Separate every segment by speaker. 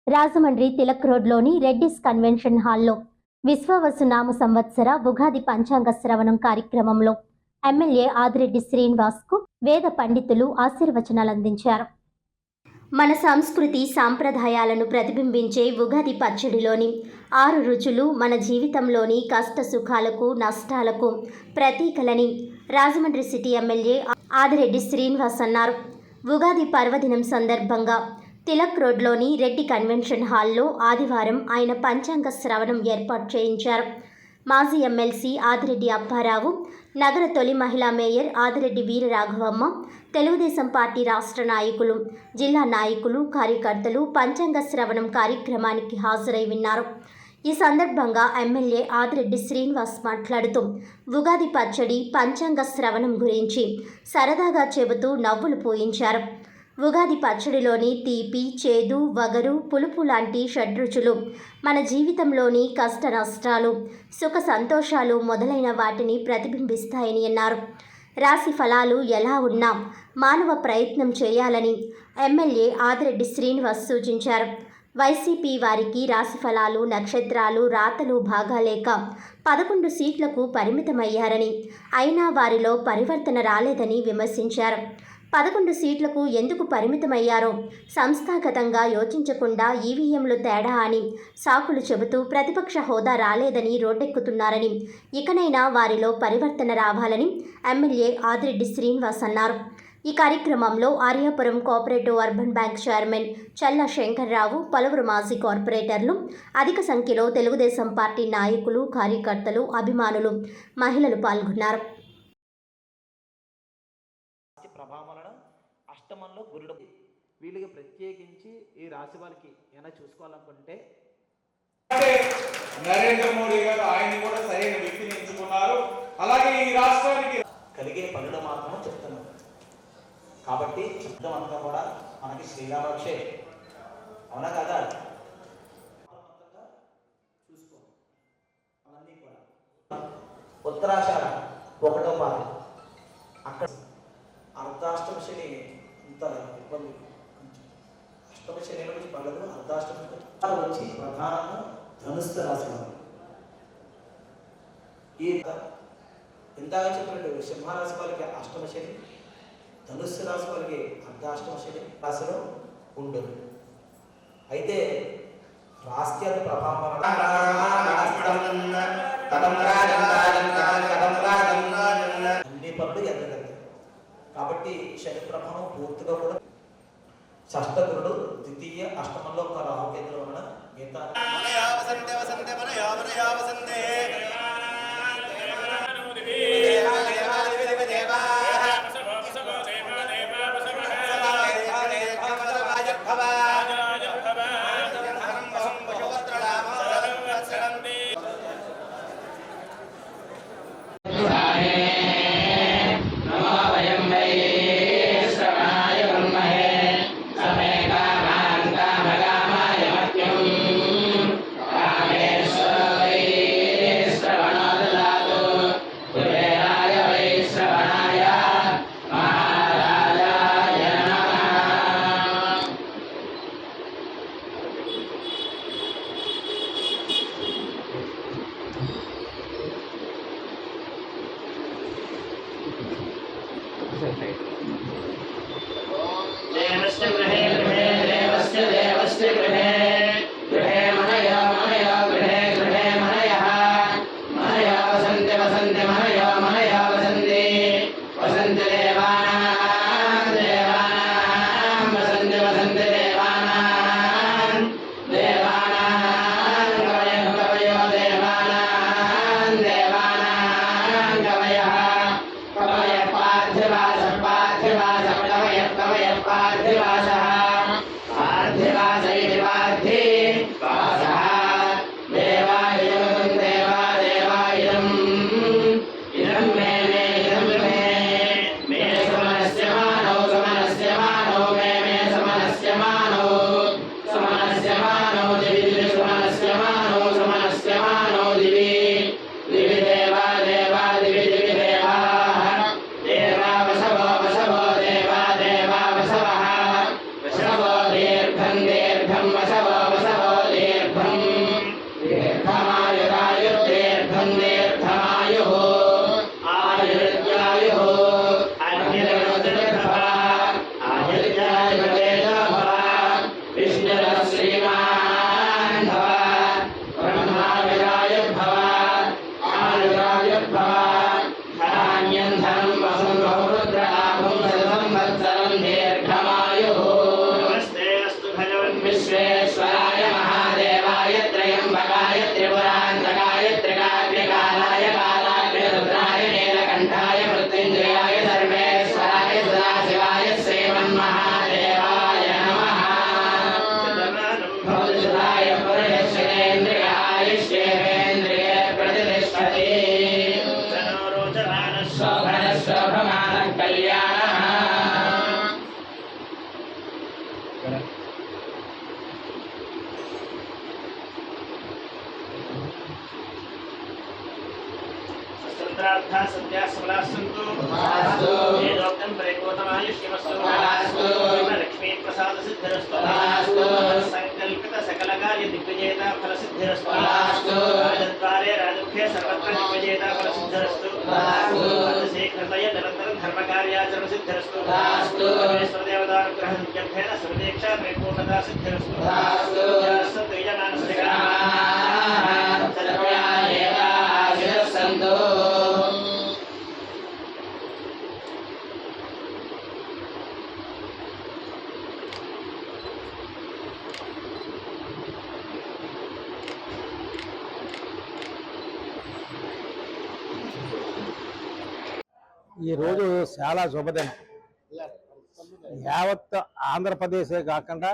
Speaker 1: రాజమండ్రి తిలక్ రోడ్లోని రెడ్డిస్ కన్వెన్షన్ హాల్లో విశ్వవసునామ సంవత్సర ఉగాది పంచాంగ శ్రవణం కార్యక్రమంలో ఎమ్మెల్యే ఆదిరెడ్డి శ్రీనివాస్కు వేద పండితులు ఆశీర్వచనాలందించారు. మన సంస్కృతి సాంప్రదాయాలను ప్రతిబింబించే ఉగాది పచ్చడిలోని 6 రుచులు మన జీవితంలోని కష్ట సుఖాలకు నష్టాలకు ప్రతీకలని రాజమండ్రి సిటీ ఎమ్మెల్యే ఆదిరెడ్డి శ్రీనివాస్ అన్నారు. ఉగాది పర్వదినం సందర్భంగా తిలక్ రోడ్లోని రెడ్డి కన్వెన్షన్ హాల్లో ఆదివారం ఆయన పంచాంగ శ్రవణం ఏర్పాటు చేయించారు. మాజీ ఎమ్మెల్సీ ఆదిరెడ్డి అప్పారావు, నగర తొలి మహిళా మేయర్ ఆదిరెడ్డి వీరరాఘవమ్మ, తెలుగుదేశం పార్టీ రాష్ట్ర నాయకులు, జిల్లా నాయకులు, కార్యకర్తలు పంచాంగ శ్రవణం కార్యక్రమానికి హాజరై ఉన్నారు. ఈ సందర్భంగా ఎమ్మెల్యే ఆదిరెడ్డి శ్రీనివాస్ మాట్లాడుతూ ఉగాది పచ్చడి పంచాంగ శ్రవణం గురించి సరదాగా చెబుతూ నవ్వులు పోయించారు. ఉగాది పచ్చడిలోని తీపి, చేదు, వగరు, పులుపు లాంటి షడ్రుచులు మన జీవితంలోని కష్ట నష్టాలు, సుఖ సంతోషాలు మొదలైన వాటిని ప్రతిబింబిస్తాయని అన్నారు. రాశి ఫలాలు ఎలా ఉన్నా మానవ ప్రయత్నం చేయాలని ఎమ్మెల్యే ఆదిరెడ్డి శ్రీనివాస్ సూచించారు. వైసీపీ వారికి రాశి ఫలాలు, నక్షత్రాలు, రాతలు బాగాలేక 11 సీట్లకు పరిమితమయ్యారని, అయినా వారిలో పరివర్తన రాలేదని విమర్శించారు. 11 సీట్లకు ఎందుకు పరిమితమయ్యారో సంస్థాగతంగా యోచించకుండా ఈవీఎంలు తేడా అని సాకులు చెబుతూ ప్రతిపక్ష హోదా రాలేదని రోడ్డెక్కుతున్నారని, ఇకనైనా వారిలో పరివర్తన రావాలని ఎమ్మెల్యే ఆదిరెడ్డి శ్రీనివాస్ అన్నారు. ఈ కార్యక్రమంలో Aryapuram cooperative urban bank chairman Challa Shankarrao, పలువురు మాజీ కార్పొరేటర్లు, అధిక సంఖ్యలో తెలుగుదేశం పార్టీ నాయకులు, కార్యకర్తలు, అభిమానులు, మహిళలు పాల్గొన్నారు.
Speaker 2: అష్టమంలో గురుడు వీళ్ళకి ప్రత్యేకించి ఈ రాశి వాళ్ళకి ఏమైనా చూసుకోవాలనుకుంటే
Speaker 3: నరేంద్ర మోడీ గారు ఆయన కూడా సరైన వ్యక్తిని ఎంచుకున్నారు. అలాగే ఈ రాష్ట్రానికి
Speaker 2: కలిగే పనులు మాత్రం చెప్తున్నారు. కాబట్టి యుద్ధం అంతా కూడా మనకి శ్రీరామక్షే, అవునా కదా? చూసుకో అవన్నీ కూడా ఉత్తరాషాఢ 1వ పాదం అక్కడ అర్ధాష్టమ శని ఇంత ఇబ్బంది, అష్టమ శని నుంచి పడదు, అర్ధాష్టమ వచ్చి ప్రధానంగా ధనుస్సు రాశి వారు. ఈ ఇందాక చెప్పినట్టు సింహరాశి వాళ్ళకి అష్టమ శని, ధనుస్సు రాశి వాళ్ళకి అర్ధాష్టమ శని రాశిలో ఉంటుంది. అయితే రాష్ట్రీయ ప్రభావం అన్ని పనులు ఎదగదు. కాబట్టి శని ప్రభావం పూర్తిగా కూడా షష్టగురుడు ద్వితీయ అష్టమంలో ఒక రాహుకేంద్రం వలన మిగతా
Speaker 4: सर्वेश्वराय महादेवाय त्र्यंबकाय त्रिपुरान्तकाय त्रिकाग्निकालाय कालाग्निरुद्राय नीलकण्ठाय मृत्युञ्जयाय सर्वेश्वराय सदाशिवाय श्रीमन्महादेवाय नमः। भवदुराय पुरुषेन्द्रियाय श्रेवेन्द्रिये प्रतिष्ठते शोभनशोभमानं कल्याणः।
Speaker 5: स्वतंत्रार्था सत्या समलासंतो वेदोक्तं परिपूर्णमायुष्यमस्तु लक्ष्मी प्रसाद सिद्धिरस्तु संकल्पित सकल कार्य दिग्विजयता फल सिद्धिरस्तु राजद्वारे राजमुखे सर्वत्र दिग्विजयता फल सिद्धिरस्तु शीघ्रतया निरन्तरं धर्म कार्याचरण सिद्धिरस्तु परमेश्वर देवतानुग्रह नित्यर्थेन सर्वेक्षा परिपूर्णता सिद्धिरस्तु सत्वयमानसिका
Speaker 6: ఈరోజు చాలా శుభదినం. యావత్ ఆంధ్రప్రదేశే కాకుండా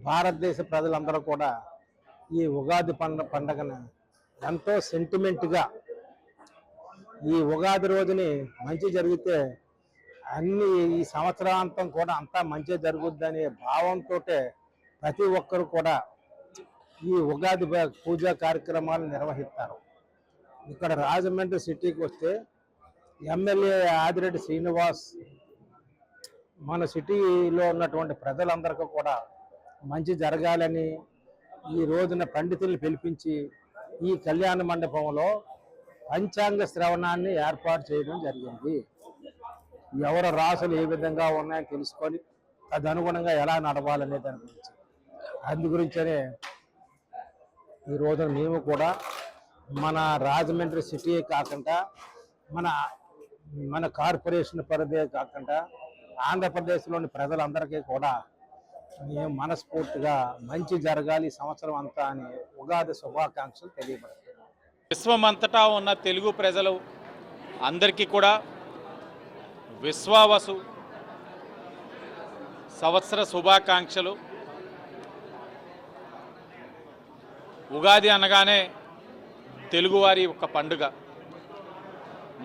Speaker 6: భారతదేశ ప్రజలందరూ కూడా ఈ ఉగాది పండగను ఎంతో సెంటిమెంట్గా ఈ ఉగాది రోజుని మంచి జరిగితే అన్ని ఈ సంవత్సరాంతం కూడా అంతా మంచి జరుగుద్దనే భావంతో ప్రతి ఒక్కరు కూడా ఈ ఉగాది పూజా కార్యక్రమాలు నిర్వహిస్తారు. ఇక్కడ రాజమండ్రి సిటీకి వస్తే ఎమ్మెల్యే ఆదిరెడ్డి శ్రీనివాస్ మన సిటీలో ఉన్నటువంటి ప్రజలందరికీ కూడా మంచి జరగాలని ఈ రోజున పండితుల్ని పిలిపించి ఈ కళ్యాణ మండపంలో పంచాంగ శ్రవణాన్ని ఏర్పాటు చేయడం జరిగింది. ఎవరి రాసులు ఏ విధంగా ఉన్నాయని తెలుసుకొని తదనుగుణంగా ఎలా నడవాలనే దాని గురించి అందుగురించనే ఈ రోజున మేము కూడా మన రాజమండ్రి సిటీ కాకుండా మన కార్పొరేషన్ పరిధే కాకుండా ఆంధ్రప్రదేశ్లోని ప్రజలందరికీ కూడా మేము మనస్ఫూర్తిగా మంచి జరగాలి సంవత్సరం అంతా అని ఉగాది శుభాకాంక్షలు తెలియబడతాయి.
Speaker 7: విశ్వమంతటా ఉన్న తెలుగు ప్రజలు అందరికీ కూడా విశ్వావసు సంవత్సర శుభాకాంక్షలు. ఉగాది అనగానే తెలుగువారి ఒక పండుగ,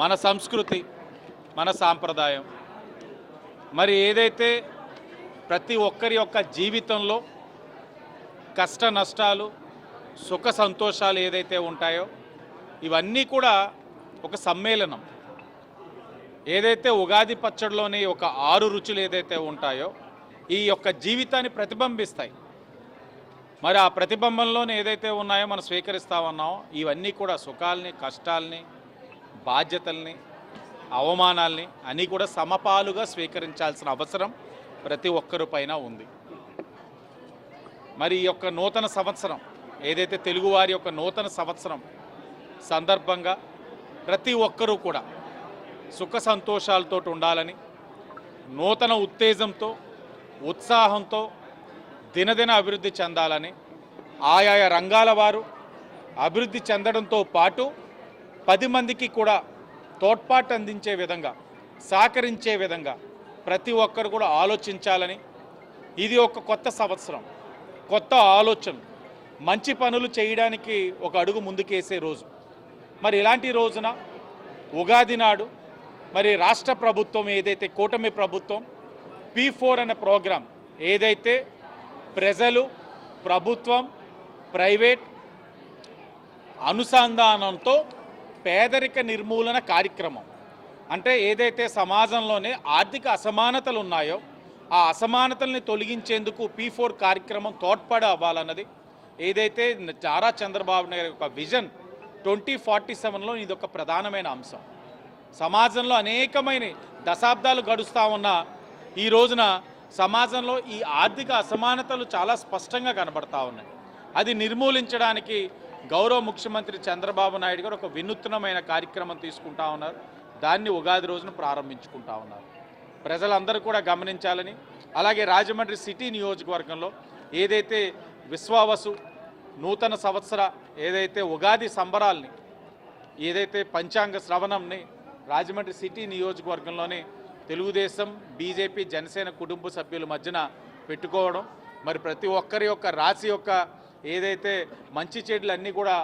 Speaker 7: మన సంస్కృతి, మన సాంప్రదాయం. మరి ఏదైతే ప్రతి ఒక్కరి యొక్క జీవితంలో కష్ట నష్టాలు, సుఖ సంతోషాలు ఏదైతే ఉంటాయో ఇవన్నీ కూడా ఒక సమ్మేళనం. ఏదైతే ఉగాది పచ్చడిలోని ఒక 6 రుచులు ఏదైతే ఉంటాయో ఈ యొక్క జీవితాన్ని ప్రతిబింబిస్తాయి. మరి ఆ ప్రతిబింబంలోనే ఏదైతే ఉన్నాయో మనం స్వీకరిస్తా ఉన్నామో ఇవన్నీ కూడా సుఖాలని, కష్టాలని, బాధ్యతల్ని, అవమానాల్ని అన్నీ కూడా సమపాలుగా స్వీకరించాల్సిన అవసరం ప్రతి ఒక్కరి పైన ఉంది. మరి ఈ యొక్క నూతన సంవత్సరం ఏదైతే తెలుగువారి యొక్క నూతన సంవత్సరం సందర్భంగా ప్రతి ఒక్కరూ కూడా సుఖ సంతోషాలతో ఉండాలని, నూతన ఉత్తేజంతో, ఉత్సాహంతో దినదిన అభివృద్ధి చెందాలని, ఆయా రంగాల వారు అభివృద్ధి చెందడంతో పాటు 10 మందికి కూడా తోడ్పాటు అందించే విధంగా, సహకరించే విధంగా ప్రతి ఒక్కరు కూడా ఆలోచించాలని. ఇది ఒక కొత్త సంవత్సరం, కొత్త ఆలోచన, మంచి పనులు చేయడానికి ఒక అడుగు ముందుకేసే రోజు. మరి ఇలాంటి రోజున ఉగాది నాడు మరి రాష్ట్ర ప్రభుత్వం ఏదైతే కూటమి ప్రభుత్వం P4 అనే ప్రోగ్రాం ఏదైతే ప్రజలు, ప్రభుత్వం, ప్రైవేట్ అనుసంధానంతో పేదరిక నిర్మూలన కార్యక్రమం, అంటే ఏదైతే సమాజంలోనే ఆర్థిక అసమానతలు ఉన్నాయో ఆ అసమానతల్ని తొలగించేందుకు P4 కార్యక్రమం తోడ్పడి అవ్వాలన్నది ఏదైతే నారా చంద్రబాబు నాయుడు యొక్క విజన్ 2047లో ఇది ఒక ప్రధానమైన అంశం. సమాజంలో అనేకమైన దశాబ్దాలు గడుస్తూ ఉన్న ఈ రోజున సమాజంలో ఈ ఆర్థిక అసమానతలు చాలా స్పష్టంగా కనబడతా ఉన్నాయి. అది నిర్మూలించడానికి గౌరవ ముఖ్యమంత్రి చంద్రబాబు నాయుడు గారు ఒక వినూత్నమైన కార్యక్రమం తీసుకుంటా ఉన్నారు. దాన్ని ఉగాది రోజున ప్రారంభించుకుంటా ఉన్నారు. ప్రజలందరూ కూడా గమనించాలని, అలాగే రాజమండ్రి సిటీ నియోజకవర్గంలో ఏదైతే విశ్వావసు నూతన సంవత్సర ఏదైతే ఉగాది సంబరాల్ని ఏదైతే పంచాంగ శ్రవణంని రాజమండ్రి సిటీ నియోజకవర్గంలోని తెలుగుదేశం బీజేపీ జనసేన కుటుంబ సభ్యుల మధ్యన పెట్టుకోవడం, మరి ప్రతి ఒక్కరి యొక్క రాశి యొక్క ఏదైతే మంచి చెడులు అన్నీ కూడా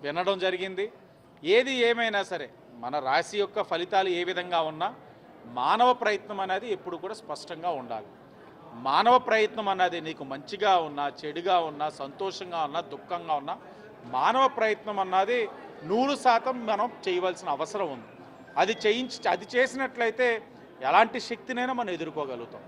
Speaker 7: వినడం జరిగింది. ఏది ఏమైనా సరే మన రాశి యొక్క ఫలితాలు ఏ విధంగా ఉన్నా మానవ ప్రయత్నం అనేది ఎప్పుడు కూడా స్పష్టంగా ఉండాలి. మానవ ప్రయత్నం అన్నది నీకు మంచిగా ఉన్నా చెడుగా ఉన్నా సంతోషంగా ఉన్నా దుఃఖంగా ఉన్నా మానవ ప్రయత్నం అన్నది 100% మనం చేయవలసిన అవసరం ఉంది. అది చేసినట్లయితే ఎలాంటి శక్తినైనా మనం ఎదుర్కోగలుగుతాం.